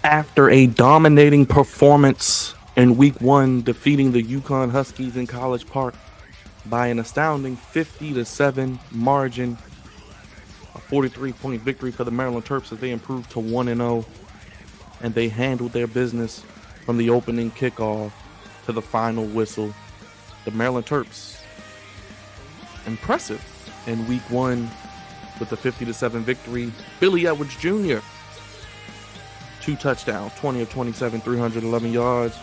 After a dominating performance in week one, defeating the UConn Huskies in College Park by an astounding 50-7 margin, a 43-point victory for the Maryland Terps as they improved to 1-0, and they handled their business from the opening kickoff to the final whistle. The Maryland Terps, impressive in week one with the 50-7 victory. Billy Edwards Jr., 2 touchdowns, 20 of 27, 311 yards.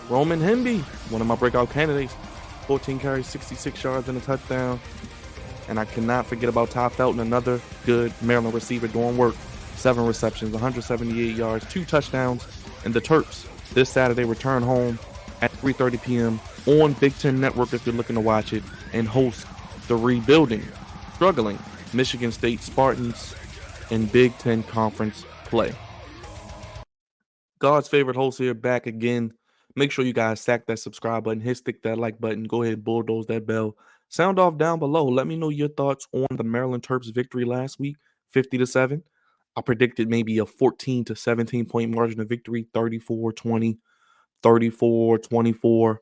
Roman Hemby, one of my breakout candidates, 14 carries, 66 yards and a touchdown. And I cannot forget about Ty Felton, another good Maryland receiver doing work. 7 receptions, 178 yards, 2 touchdowns. And the Terps this Saturday return home at 3:30 p.m. on Big Ten Network if you're looking to watch it, and host the rebuilding, struggling Michigan State Spartans in Big Ten Conference play. God's favorite host here back again. Make sure you guys sack that subscribe button, stick that like button, go ahead, bulldoze that bell. Sound off down below. Let me know your thoughts on the Maryland Terps victory last week, 50-7. I predicted maybe a 14 to 17 point margin of victory, 34-20, 34-24.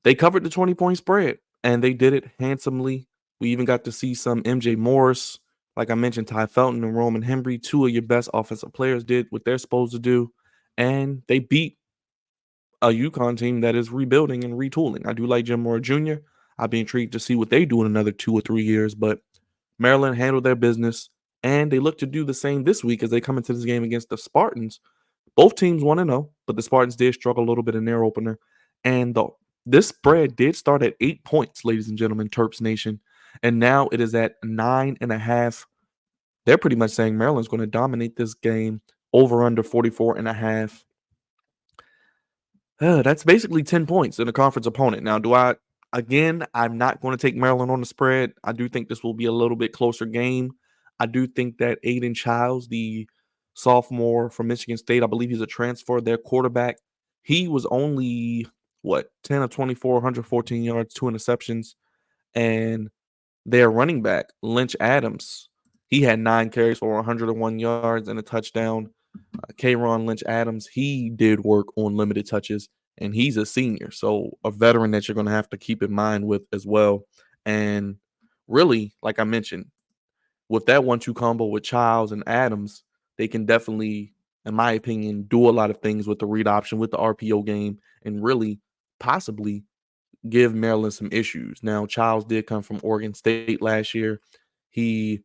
They covered the 20-point spread, and they did it handsomely. We even got to see some MJ Morris. Like I mentioned, Ty Felton and Roman Hemby, 2 of your best offensive players, did what they're supposed to do, and they beat a UConn team that is rebuilding and retooling. I do like Jim Moore Jr. I'd be intrigued to see what they do in another 2 or 3 years, but Maryland handled their business, and they look to do the same this week as they come into this game against the Spartans. Both teams want to know, but the Spartans did struggle a little bit in their opener, and this spread did start at 8 points, ladies and gentlemen, Terps Nation, and now it is at 9.5. They're pretty much saying Maryland's going to dominate this game, over under 44.5. That's basically 10 points in a conference opponent. Now, I'm not going to take Maryland on the spread. I do think this will be a little bit closer game. I do think that Aiden Childs, the sophomore from Michigan State, I believe he's a transfer, their quarterback, he was only, 10 of 24, 114 yards, 2 interceptions. And their running back, Lynch Adams, he had 9 carries for 101 yards and a touchdown. K'Ron Lynch Adams, he did work on limited touches, and he's a senior, so a veteran that you're going to have to keep in mind with as well. And really, like I mentioned, with that 1-2 combo with Childs and Adams, they can definitely, in my opinion, do a lot of things with the read option, with the RPO game, and really possibly give Maryland some issues. Now, Childs did come from Oregon State last year. He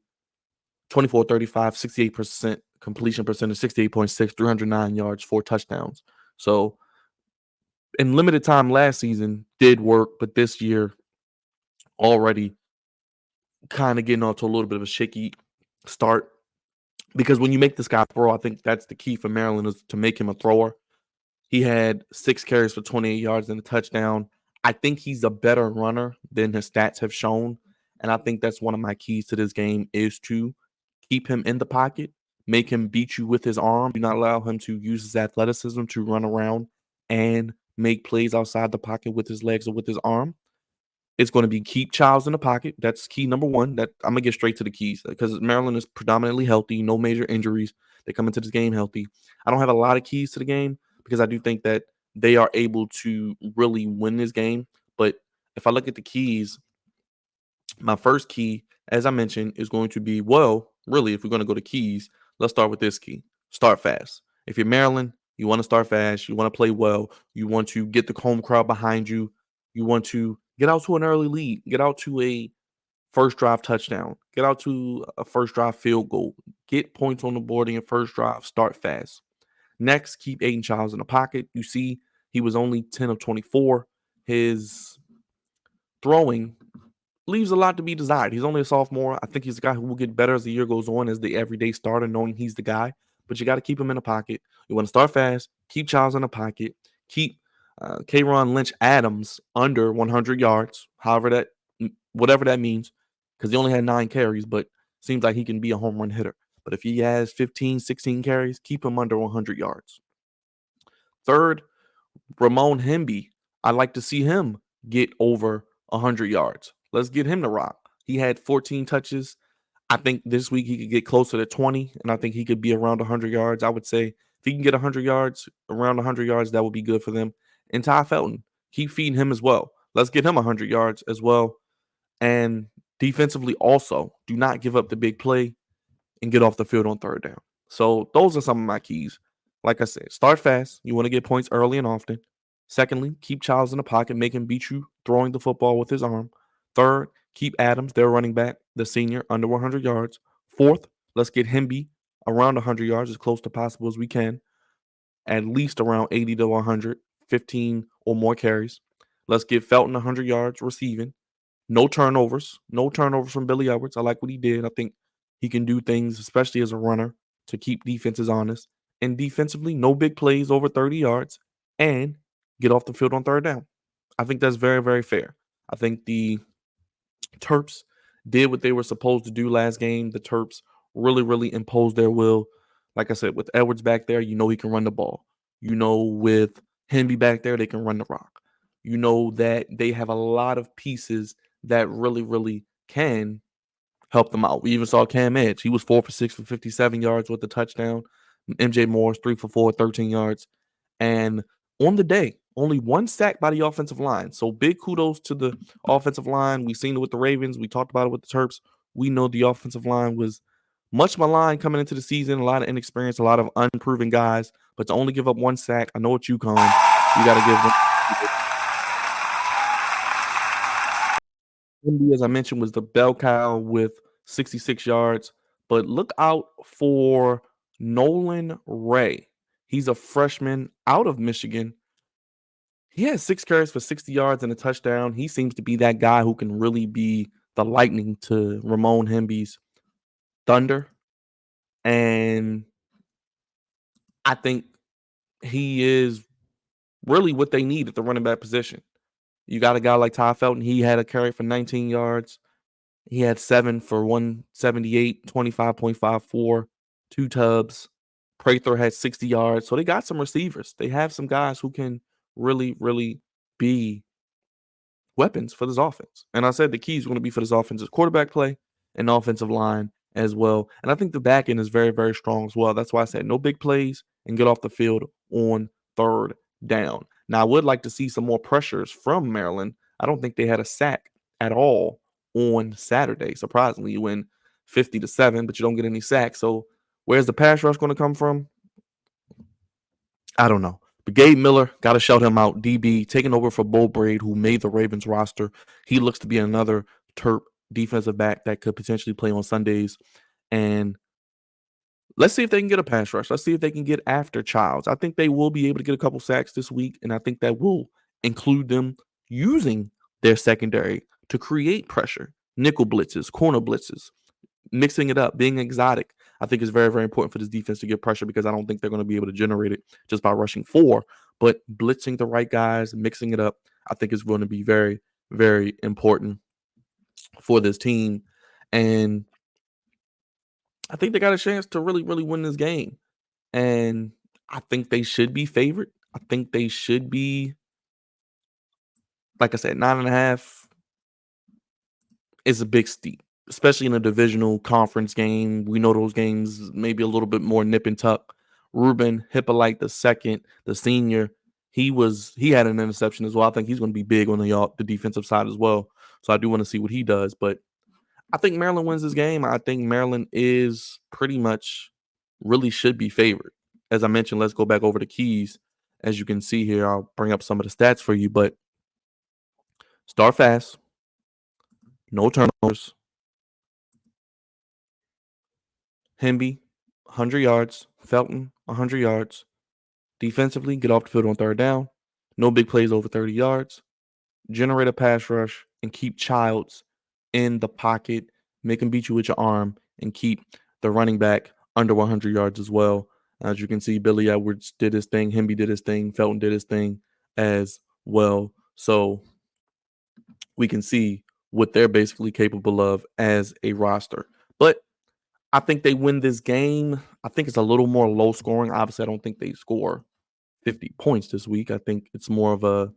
24-35, 68% completion percentage, 68.6, 309 yards, 4 touchdowns. So in limited time last season did work, but this year already kind of getting off to a little bit of a shaky start. Because when you make this guy throw, I think that's the key for Maryland, is to make him a thrower. He had 6 carries for 28 yards and a touchdown. I think he's a better runner than his stats have shown. And I think that's one of my keys to this game, is to keep him in the pocket, make him beat you with his arm. Do not allow him to use his athleticism to run around and make plays outside the pocket with his legs or with his arm. It's going to be keep Childs in the pocket. That's key number one. That I'm gonna get straight to the keys, because Maryland is predominantly healthy, no major injuries. They come into this game healthy. I don't have a lot of keys to the game because I do think that they are able to really win this game. But if I look at the keys, my first key, as I mentioned, is going to be, well, really, if we're going to go to keys, let's start with this key. Start fast. If you're Maryland, you want to start fast. You want to play well. You want to get the home crowd behind you. You want to get out to an early lead. Get out to a first drive touchdown. Get out to a first drive field goal. Get points on the board in your first drive. Start fast. Next, keep Aiden Childs in the pocket. You see, he was only 10 of 24. His throwing leaves a lot to be desired. He's only a sophomore. I think he's a guy who will get better as the year goes on, as the everyday starter, knowing he's the guy. But you got to keep him in the pocket. You want to start fast, keep Childs in the pocket, keep K'Ron Lynch Adams under 100 yards, whatever that means, because he only had 9 carries, but seems like he can be a home run hitter. But if he has 15, 16 carries, keep him under 100 yards. Third, Ramon Hemby. I'd like to see him get over 100 yards. Let's get him to rock. He had 14 touches. I think this week he could get closer to 20, and I think he could be around 100 yards. I would say he can get 100 yards, around 100 yards, that would be good for them. And Ty Felton, keep feeding him as well. Let's get him 100 yards as well. And defensively also, do not give up the big play and get off the field on third down. So those are some of my keys. Like I said, start fast. You want to get points early and often. Secondly, keep Childs in the pocket, make him beat you throwing the football with his arm. Third, keep Adams, their running back, the senior, under 100 yards. Fourth, let's get Hemby around 100 yards as close to possible as we can, at least around 80 to 100, 15 or more carries. Let's get Felton 100 yards receiving. No turnovers. No turnovers from Billy Edwards. I like what he did. I think he can do things, especially as a runner, to keep defenses honest. And defensively, no big plays over 30 yards and get off the field on third down. I think that's very, very fair. I think the Terps did what they were supposed to do last game. The Terps really, really imposed their will. Like I said, with Edwards back there, you know he can run the ball. You know, with Hemby back there, they can run the rock. You know that they have a lot of pieces that really, really can help them out. We even saw Cam Edge. He was 4 for 6 for 57 yards with the touchdown. MJ Morris, 3 for 4, 13 yards. And on the day, only one sack by the offensive line. So big kudos to the offensive line. We've seen it with the Ravens. We talked about it with the Terps. We know the offensive line was much maligned coming into the season. A lot of inexperience, a lot of unproven guys. But to only give up one sack, I know it's UConn. You got to give them. Indy, as I mentioned, was the bell cow with 66 yards. But look out for Nolan Ray. He's a freshman out of Michigan. He has 6 carries for 60 yards and a touchdown. He seems to be that guy who can really be the lightning to Ramon Hemby's thunder. And I think he is really what they need at the running back position. You got a guy like Ty Felton. He had a carry for 19 yards. He had 7 for 178, 25.54, 2 tubs. Prather had 60 yards. So they got some receivers. They have some guys who can really, really be weapons for this offense. And I said the key is going to be for this offense is quarterback play and offensive line as well. And I think the back end is very, very strong as well. That's why I said no big plays and get off the field on third down. Now, I would like to see some more pressures from Maryland. I don't think they had a sack at all on Saturday. Surprisingly, you win 50-7, but you don't get any sacks. So where's the pass rush going to come from? I don't know. But Gabe Miller, got to shout him out. DB taking over for Bo Braid, who made the Ravens roster. He looks to be another Terp defensive back that could potentially play on Sundays. And let's see if they can get a pass rush. Let's see if they can get after Childs. I think they will be able to get a couple sacks this week, and I think that will include them using their secondary to create pressure. Nickel blitzes, corner blitzes, mixing it up, being exotic, I think is very, very important for this defense to get pressure because I don't think they're going to be able to generate it just by rushing 4. But blitzing the right guys, mixing it up, I think is going to be very, very important for this team. And I think they got a chance to really, really win this game. And I think they should be favored. I think they should be, like I said, 9.5 is a big steep, especially in a divisional conference game. We know those games maybe a little bit more nip and tuck. Ruben Hippolyte II, the senior, he had an interception as well. I think he's going to be big on the defensive side as well. So I do want to see what he does. But I think Maryland wins this game. I think Maryland is pretty much really should be favored. As I mentioned, let's go back over the keys. As you can see here, I'll bring up some of the stats for you. But start fast. No turnovers. Hemby, 100 yards. Felton, 100 yards. Defensively, get off the field on third down. No big plays over 30 yards. Generate a pass rush and keep Childs in the pocket. Make him beat you with your arm and keep the running back under 100 yards as well. As you can see, Billy Edwards did his thing. Hemby did his thing. Felton did his thing as well. So we can see what they're basically capable of as a roster. But I think they win this game. I think it's a little more low scoring. Obviously, I don't think they score 50 points this week. I think it's more of a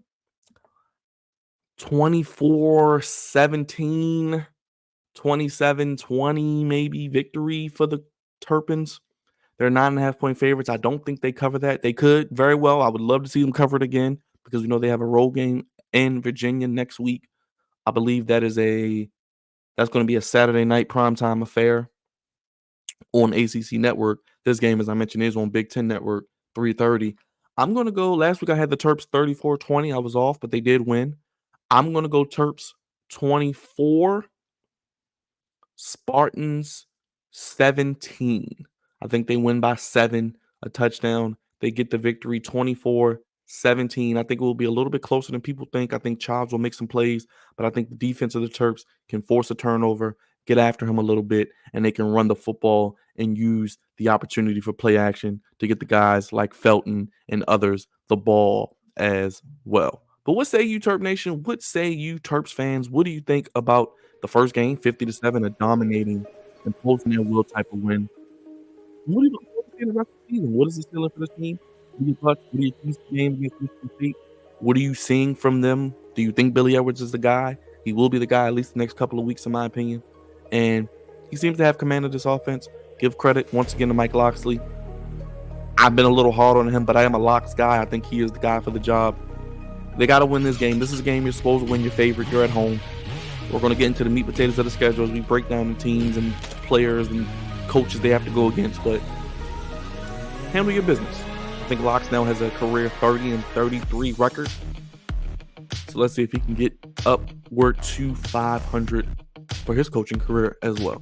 24-17, 27-20 maybe victory for the Terrapins. They're 9.5-point favorites. I don't think they cover that. They could very well. I would love to see them cover it again because we know they have a road game in Virginia next week. I believe that's going to be a Saturday night primetime affair on ACC Network. This game, as I mentioned, is on Big Ten Network, 3:30. I'm going to go. Last week I had the Terps 34-20. I was off, but they did win. I'm going to go Terps 24, Spartans 17. I think they win by 7, a touchdown. They get the victory 24-17. I think it will be a little bit closer than people think. I think Childs will make some plays, but I think the defense of the Terps can force a turnover, get after him a little bit, and they can run the football and use the opportunity for play action to get the guys like Felton and others the ball as well. But what say you, Terp Nation? What say you, Terps fans? What do you think about the first game, 50-7, a dominating, imposing their will type of win? What do you see in the rest of the season? What is the ceiling for this team? What do you thought? What do you think the game against Michigan State? What are you seeing from them? Do you think Billy Edwards is the guy? He will be the guy at least the next couple of weeks, in my opinion. And he seems to have command of this offense. Give credit once again to Mike Locksley. I've been a little hard on him, but I am a Locks guy. I think he is the guy for the job. They got to win this game. This is a game you're supposed to win. Your favorite. You're at home. We're going to get into the meat and potatoes of the schedule as we break down the teams and players and coaches they have to go against. But handle your business. I think Locks now has a career 30-33 record. So let's see if he can get upward to 500 for his coaching career as well.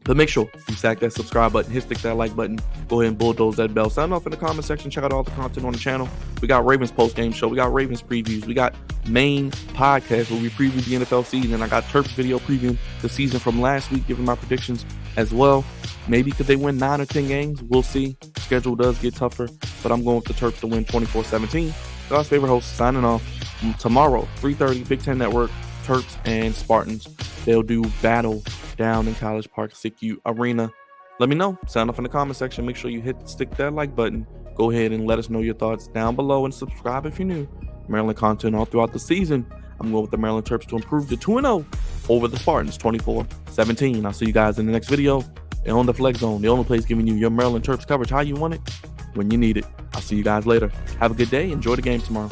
But make sure you stack that subscribe button, stick that like button, go ahead and bulldoze that bell. Sign off in the comment section. Check out all the content on the channel. We got Ravens post-game show. We got Ravens previews. We got main podcast where we preview the NFL season. And I got Terps video previewing the season from last week, giving my predictions as well. Maybe could they win 9 or 10 games? We'll see. Schedule does get tougher, but I'm going with the Terps to win 24-17. God's favorite host signing off. Tomorrow, 3:30, Big Ten Network, Terps and Spartans. They'll do battle down in College Park SICU Arena. Let me know. Sign up in the comment section. Make sure you stick that like button. Go ahead and let us know your thoughts down below and subscribe if you're new. Maryland content all throughout the season. I'm going with the Maryland Terps to improve to 2-0 over the Spartans, 24-17. I'll see you guys in the next video. And on the Flex Zone, the only place giving you your Maryland Terps coverage how you want it, when you need it. I'll see you guys later. Have a good day. Enjoy the game tomorrow.